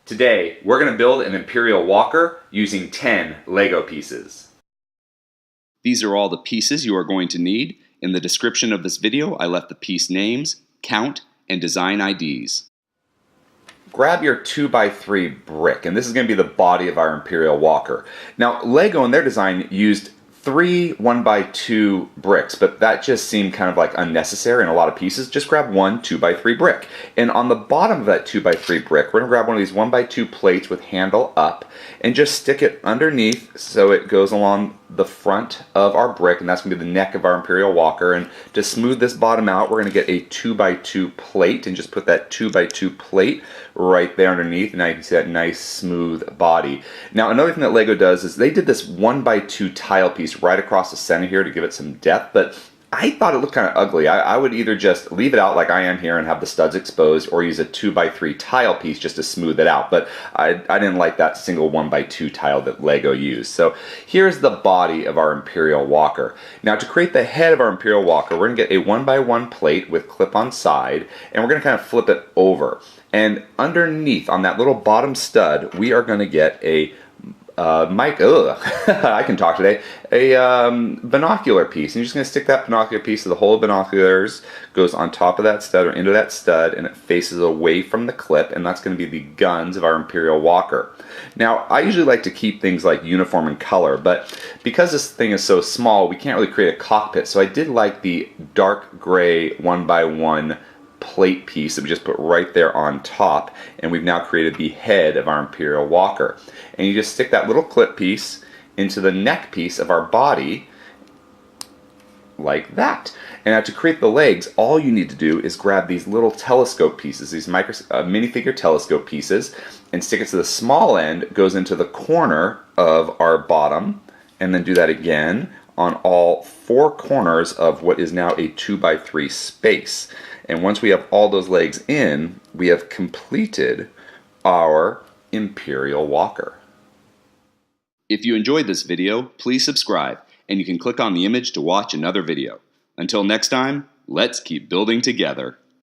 Today, we're going to build an Imperial Walker using 10 LEGO pieces. These are all the pieces you are going to need. In the description of this video, I left the piece names, count, and design IDs. Grab your 2x3 brick, and this is going to be the body of our Imperial Walker. Now, LEGO in their design used 3 1x2 bricks, but that just seemed kind of like unnecessary in a lot of pieces. Just grab one 2x3 brick. And on the bottom of that 2x3 brick, we're going to grab one of these 1x2 plates with handle up and just stick it underneath so it goes along the front of our brick, and that's going to be the neck of our Imperial Walker. And to smooth this bottom out, we're going to get a 2x2 plate and just put that 2x2 plate right there underneath, and now you can see that nice smooth body. Now another thing that LEGO does is they did this 1x2 tile piece right across the center here to give it some depth, but I thought it looked kind of ugly. I would either just leave it out like I am here and have the studs exposed, or use a 2x3 tile piece just to smooth it out. But I didn't like that single 1x2 tile that LEGO used. So here's the body of our Imperial Walker. Now to create the head of our Imperial Walker, we're going to get a 1x1 plate with clip-on side, and we're going to kind of flip it over. And underneath on that little bottom stud, we are going to get a I can talk today, a binocular piece. And you're just going to stick that binocular piece to the whole of binoculars, goes on top of that stud or into that stud, and it faces away from the clip, and that's going to be the guns of our Imperial Walker. Now, I usually like to keep things like uniform in color, but because this thing is so small, we can't really create a cockpit, so I did like the dark gray 1x1 plate piece that we just put right there on top, and we've now created the head of our Imperial Walker. And you just stick that little clip piece into the neck piece of our body like that. And now to create the legs, all you need to do is grab these little telescope pieces, these minifigure telescope pieces, and stick it to the small end, goes into the corner of our bottom, and then do that again on all 4 corners of what is now a 2x3 space. And once we have all those legs in, we have completed our Imperial Walker. If you enjoyed this video, please subscribe, and you can click on the image to watch another video. Until next time, let's keep building together.